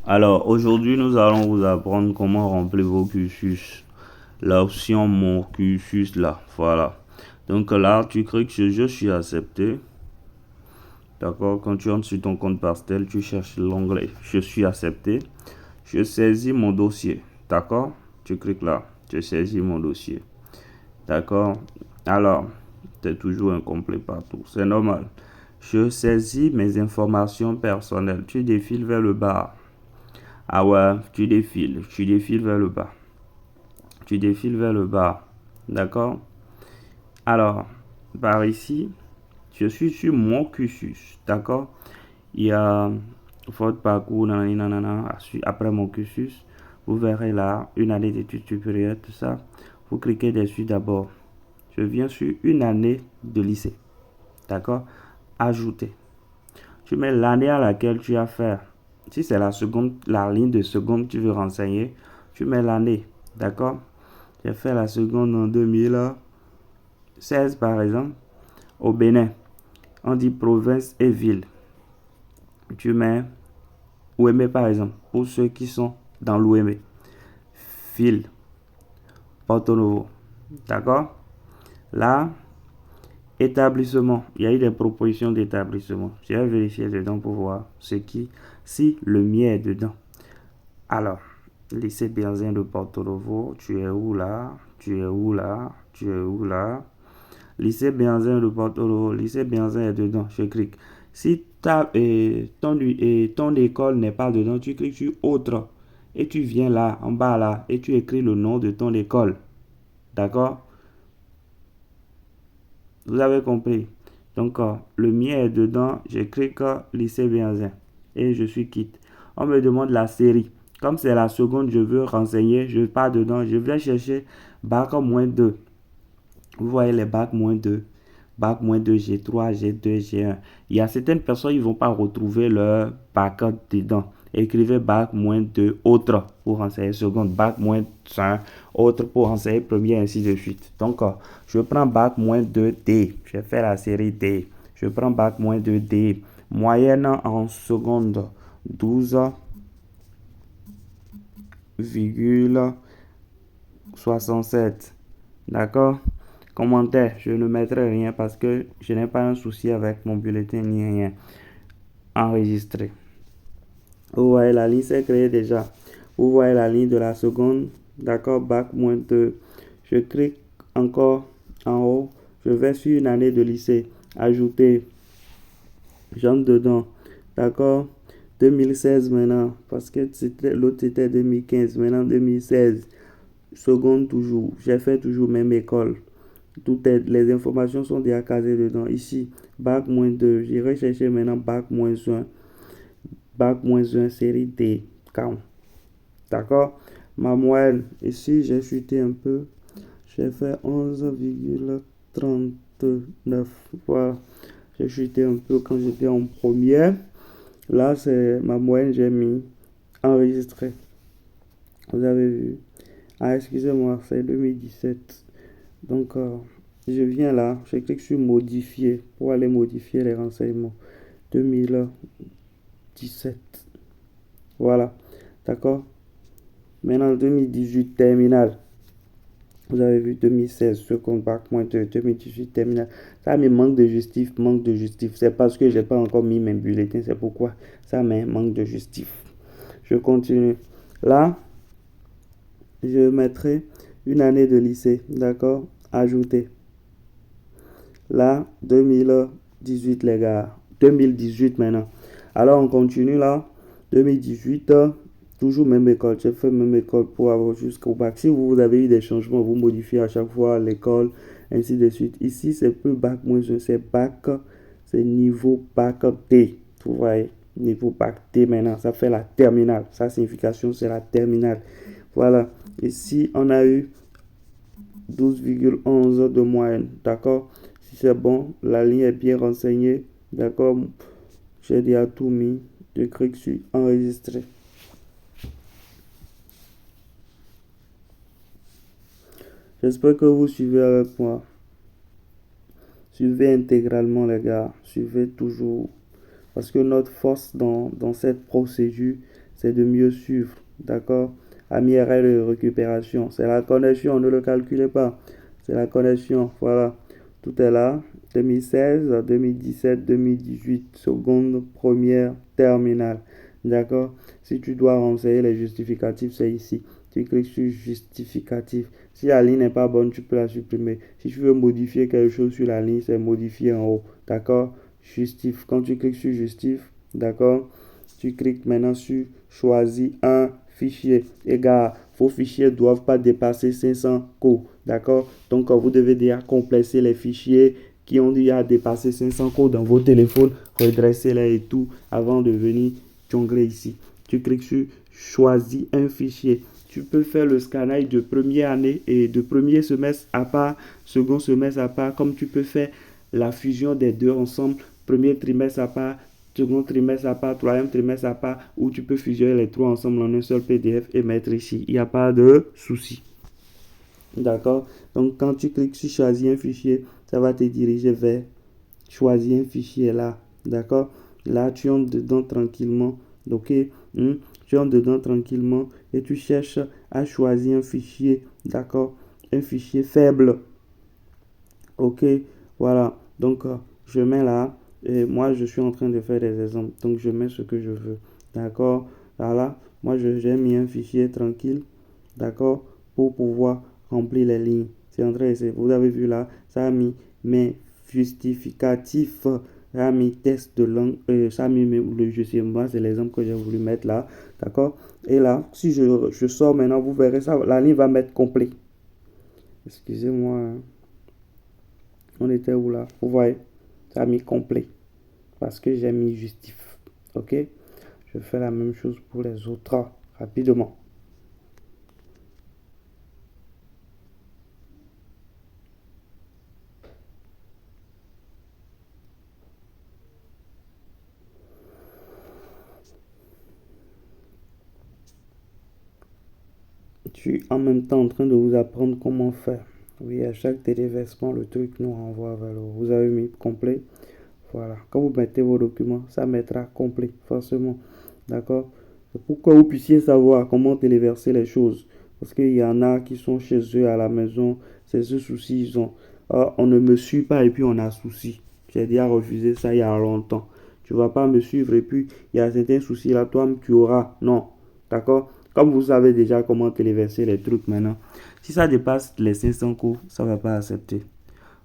Alors, aujourd'hui, nous allons vous apprendre comment remplir vos cursus. L'option Mon cursus là, voilà. Donc là, tu cliques sur Je suis accepté. D'accord, quand tu entres sur ton compte Pastel, tu cherches l'onglet Je suis accepté. Je saisis mon dossier. D'accord, tu cliques là. Je saisis mon dossier. D'accord, alors, c'est toujours incomplet partout. C'est normal. Je saisis mes informations personnelles. Tu défiles vers le bas. Ah ouais, tu défiles vers le bas. Tu défiles vers le bas. D'accord? Alors, par ici, je suis sur mon cursus. D'accord? Il y a votre parcours, nanana, après mon cursus. Vous verrez là, une année d'études supérieures, tout ça. Vous cliquez dessus d'abord. Je viens sur une année de lycée. D'accord? Ajouter. Tu mets l'année à laquelle tu as fait. Si c'est la seconde, la ligne de seconde, tu veux renseigner, tu mets l'année. D'accord? J'ai fait la seconde en 2016 par exemple, au Bénin. On dit province et ville. Tu mets Ouémé par exemple, pour ceux qui sont dans l'Ouémé. Ville, Porto Novo. D'accord? Là, établissement. Il y a eu des propositions d'établissement. Je vais vérifier dedans pour voir si le mien est dedans. Alors, lycée Bienzin de Porto Novo, tu es où là? Tu es où là? Tu es où là? Lycée Bienzin de Porto Novo, lycée Bienzin est dedans, je clique. Si ton école n'est pas dedans, tu cliques sur autre et tu viens là, en bas là, et tu écris le nom de ton école. D'accord? Vous avez compris? Donc, le mien est dedans, je clique lycée Bienzin et je suis quitte. On me demande la série. Comme c'est la seconde, je veux renseigner, je pars dedans, je vais chercher bac -2. Vous voyez les bac -2, bac -2, G3, G2, G1. Il y a certaines personnes qui ne vont pas retrouver leur bac dedans. Écrivez bac -2 autre pour renseigner seconde, bac -1 autre pour renseigner premier, ainsi de suite. Donc, je prends bac -2 D. Je fais la série D. Je prends bac -2 D. Moyenne en seconde, 12,67. D'accord? Commentaire, je ne mettrai rien parce que je n'ai pas un souci avec mon bulletin ni rien. Enregistré. Vous voyez la ligne s'est créée déjà. Vous voyez la ligne de la seconde. D'accord, bac -2. Je clique encore en haut. Je vais sur une année de lycée. Ajouter. J'entre dedans. D'accord. 2016 maintenant. Parce que l'autre c'était 2015. Maintenant 2016. Seconde toujours. J'ai fait toujours même école. Les informations sont déjà casées dedans. Ici, bac -2. J'irai chercher maintenant bac -1. Bac -1, série D. Count. D'accord? Ma moyenne, ici, j'ai chuté un peu. J'ai fait 11,39. Voilà. J'ai chuté un peu quand j'étais en première. Là, c'est ma moyenne, j'ai mis enregistré. Vous avez vu? Ah, excusez-moi, c'est 2017. Donc, je viens là, je clique sur modifier pour aller modifier les renseignements. 2017. Voilà. D'accord? Maintenant, 2018, terminal. Vous avez vu 2016, seconde bac -2, 2018, terminal. Ça me manque de justif, manque de justif. C'est parce que j'ai pas encore mis mes bulletins, c'est pourquoi ça me manque de justif. Je continue. Là, je mettrai une année de lycée. D'accord? Ajouter. Là, 2018 les gars. 2018 maintenant. Alors on continue là. 2018, toujours même école. J'ai fait même école pour avoir jusqu'au bac. Si vous avez eu des changements, vous modifiez à chaque fois l'école, ainsi de suite. Ici, c'est plus bac -1, c'est bac, c'est niveau bac T. Vous voyez, niveau bac T maintenant. Ça fait la terminale. Sa signification, c'est la terminale. Voilà. Ici, on a eu 12,11 de moyenne. D'accord? Si c'est bon, la ligne est bien renseignée. D'accord? J'ai déjà tout mis. Je clique sur enregistrer. J'espère que vous suivez avec moi. Suivez intégralement les gars. Suivez toujours. Parce que notre force dans cette procédure, c'est de mieux suivre. D'accord? AMI-RL de récupération, c'est la connexion, ne le calculez pas. C'est la connexion, voilà. Tout est là. 2016, 2017, 2018, seconde, première, terminale. D'accord? Si tu dois renseigner les justificatifs, c'est ici. Tu cliques sur justificatif. Si la ligne n'est pas bonne, tu peux la supprimer. Si tu veux modifier quelque chose sur la ligne, c'est modifier en haut. D'accord? Justif. Quand tu cliques sur justif, d'accord? Tu cliques maintenant sur choisir un fichier. Et gars, vos fichiers ne doivent pas dépasser 500 co. D'accord? Donc, vous devez déjà compresser les fichiers qui ont déjà dépassé 500 co dans vos téléphones. Redressez-les et tout avant de venir jongler ici. Tu cliques sur choisir un fichier. Tu peux faire le scanner de première année et de premier semestre à part, second semestre à part, comme tu peux faire la fusion des deux ensemble, premier trimestre à part, second trimestre à part, troisième trimestre à part, où tu peux fusionner les trois ensemble en un seul PDF et mettre ici. Il n'y a pas de souci. D'accord? Donc, quand tu cliques sur choisir un fichier, ça va te diriger vers choisir un fichier là. D'accord? Là, tu entres dedans tranquillement. Ok? Tu entres dedans tranquillement et tu cherches à choisir un fichier. D'accord? Un fichier faible. Ok? Voilà. Donc, je mets là. Et moi, je suis en train de faire des exemples. Donc, je mets ce que je veux. D'accord? Voilà. Moi, j'ai mis un fichier tranquille. D'accord? Pour pouvoir remplir les lignes. C'est en train de... Vous avez vu là, ça a mis mes justificatifs, ça a mis test de langue, ça a mis le je sais moi, c'est l'exemple que j'ai voulu mettre là. D'accord? Et là, si je sors maintenant, vous verrez ça, la ligne va mettre complet. Excusez-moi. Hein. On était où là? Vous voyez? Ça a mis complet. Parce que j'ai mis justif. Ok? Je fais la même chose pour les autres rapidement. Je suis en même temps en train de vous apprendre comment faire. Oui, à chaque téléversement, le truc nous renvoie vers le haut. Vous avez mis complet. Voilà. Quand vous mettez vos documents, ça mettra complet, forcément. D'accord? C'est pour que vous puissiez savoir comment téléverser les choses. Parce qu'il y en a qui sont chez eux à la maison, c'est ce souci ils ont. Ah, on ne me suit pas et puis on a souci. J'ai déjà refusé ça il y a longtemps. Tu ne vas pas me suivre et puis il y a certains soucis là, toi tu auras. Non. D'accord? Comme vous savez déjà comment téléverser les trucs maintenant, si ça dépasse les 500 coups, ça ne va pas accepter.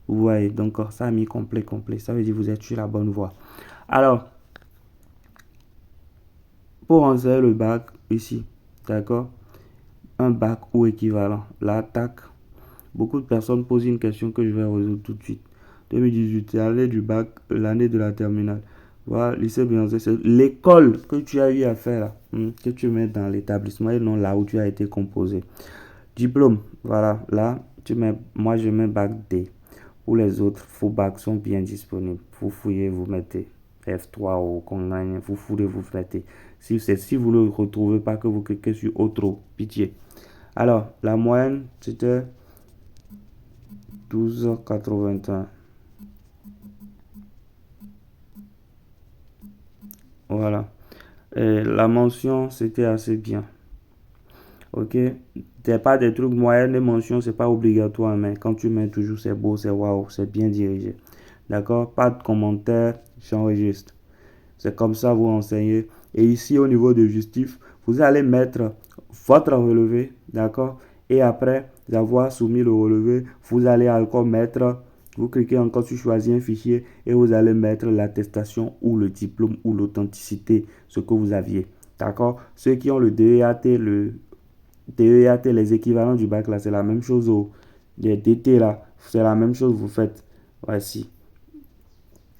Vous voyez, donc ça a mis complet, complet. Ça veut dire que vous êtes sur la bonne voie. Alors, pour enseigner le bac ici, d'accord, un bac ou équivalent, l'attaque, beaucoup de personnes posent une question que je vais résoudre tout de suite. 2018, c'est l'année du bac, l'année de la terminale. Voilà, lycée Beyoncé, c'est l'école que tu as eu à faire là, que tu mets dans l'établissement et non là où tu as été composé. Diplôme, voilà, là, tu mets, moi je mets bac D. Pour les autres, vos bacs sont bien disponibles. Vous fouillez, vous mettez F3 ou Congagne, vous fouillez, vous mettez. Si vous ne le retrouvez pas, que vous cliquez sur autre, pitié. Alors, la moyenne, c'était 12,81. Voilà. Et la mention, c'était assez bien. Ok? C'est pas des trucs moyennes, les mentions, c'est pas obligatoire, mais quand tu mets toujours c'est beau, c'est waouh, c'est bien dirigé. D'accord? Pas de commentaires, j'enregistre. C'est comme ça vous enseignez. Et ici, au niveau de justif, vous allez mettre votre relevé, d'accord? Et après avoir soumis le relevé, vous allez encore mettre, vous cliquez encore sur choisir un fichier et vous allez mettre l'attestation ou le diplôme ou l'authenticité, ce que vous aviez. D'accord? Ceux qui ont le DEAT, les équivalents du bac là, c'est la même chose les DT là, c'est la même chose, vous faites. Voici.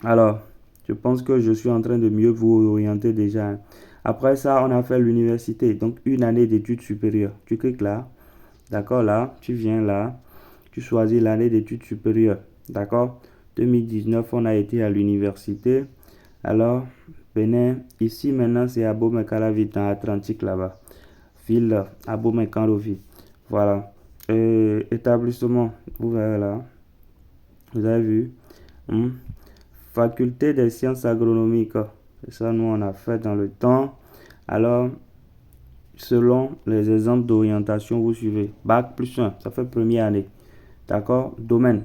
Alors, je pense que je suis en train de mieux vous orienter déjà. Après ça, on a fait l'université, donc une année d'études supérieures. Tu cliques là, d'accord, là, tu viens là, tu choisis l'année d'études supérieures, d'accord. 2019, on a été à l'université. Alors, Bénin, ici maintenant, c'est à Abomey-Calavi dans l'Atlantique là-bas. Ville Abomey-Calavi. Voilà. Établissement, vous verrez là. Vous avez vu? Faculté des sciences agronomiques. C'est ça, nous, on a fait dans le temps. Alors, selon les exemples d'orientation, vous suivez. Bac plus 1, ça fait première année. D'accord? Domaine.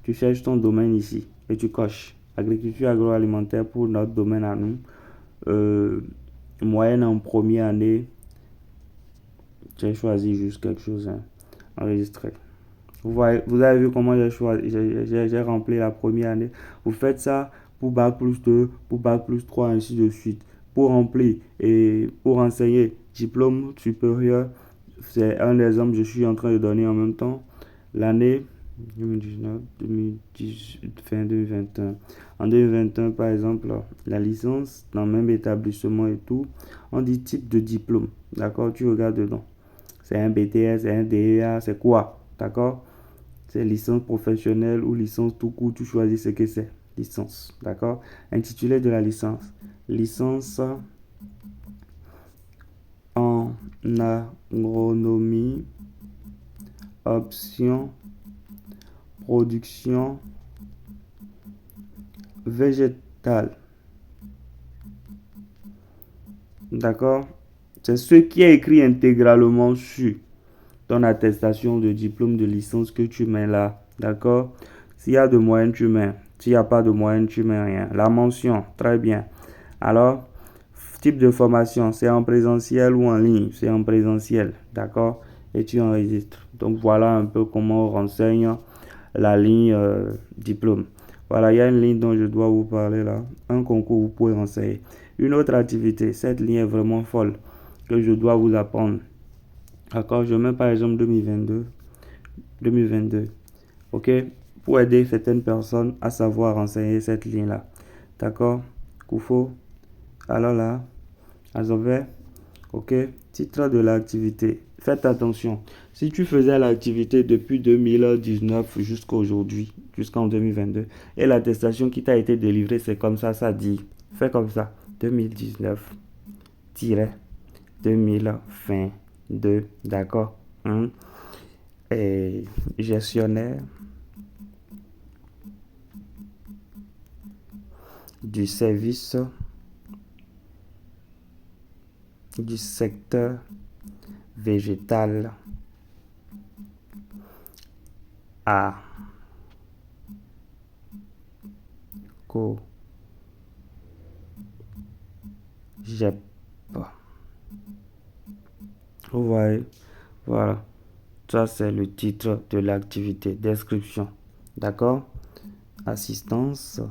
Tu cherches ton domaine ici et tu coches. Agriculture agroalimentaire pour notre domaine à nous. Moyenne en première année. J'ai choisi juste quelque chose. Enregistré. Vous avez vu comment j'ai rempli la première année. Vous faites ça pour bac plus 2, pour bac plus 3, ainsi de suite. Pour remplir et pour enseigner diplôme supérieur, c'est un exemple que je suis en train de donner en même temps. L'année 2019, 2018, fin 2021. En 2021, par exemple, la licence dans le même établissement et tout, on dit type de diplôme. D'accord? Tu regardes dedans. C'est un BTS, c'est un DEA, c'est quoi? D'accord? C'est licence professionnelle ou licence tout court, tu choisis ce que c'est. Licence, d'accord? Intitulé de la licence. Licence en agronomie, option, production végétale. D'accord? C'est ce qui est écrit intégralement sur ton attestation de diplôme de licence que tu mets là. D'accord? S'il y a de moyenne, tu mets. S'il n'y a pas de moyenne, tu mets rien. La mention, très bien. Alors, type de formation, c'est en présentiel ou en ligne? C'est en présentiel. D'accord? Et tu enregistres. Donc, voilà un peu comment on renseigne la ligne diplôme. Voilà, il y a une ligne dont je dois vous parler là. Un concours, vous pouvez renseigner. Une autre activité, cette ligne est vraiment folle que je dois vous apprendre. D'accord, je mets par exemple 2022. Ok, pour aider certaines personnes à savoir renseigner cette ligne-là. D'accord, Koufo. Alors là, Azové. Ok, titre de l'activité. Faites attention. Si tu faisais l'activité depuis 2019 jusqu'à aujourd'hui, jusqu'en 2022, et l'attestation qui t'a été délivrée, c'est comme ça dit. Fais comme ça. 2019-2022. D'accord? Et gestionnaire du service du secteur végétal à COGEP. Vous voyez, voilà. Ça, c'est le titre de l'activité. Description. D'accord? Assistance.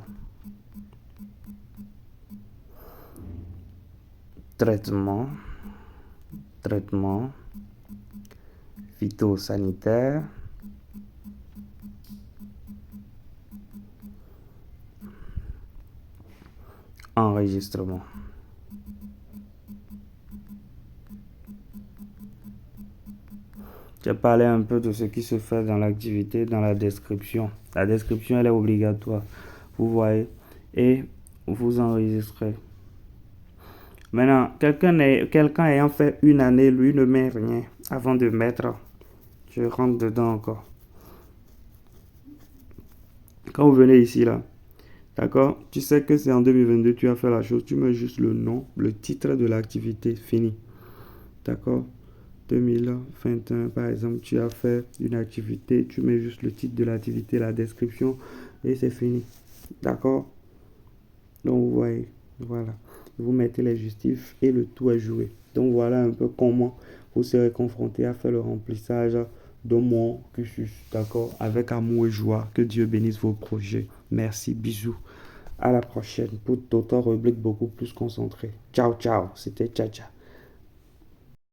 Traitement phytosanitaire, enregistrement. J'ai parlé un peu de ce qui se fait dans l'activité, dans la description. La description, elle est obligatoire. Vous voyez, et vous enregistrez. Maintenant, quelqu'un ayant fait une année, lui ne met rien avant de mettre. Je rentre dedans encore. Quand vous venez ici, là, d'accord, tu sais que c'est en 2022, tu as fait la chose, tu mets juste le nom, le titre de l'activité, fini. D'accord? 2021, par exemple, tu as fait une activité, tu mets juste le titre de l'activité, la description, et c'est fini. D'accord? Donc, vous voyez, voilà. Vous mettez les justifs et le tout est joué. Donc, voilà un peu comment vous serez confronté à faire le remplissage de mon cursus. D'accord? Avec amour et joie. Que Dieu bénisse vos projets. Merci, bisous. À la prochaine pour d'autres rubriques beaucoup plus concentrées. Ciao, ciao. C'était Tcha Tcha.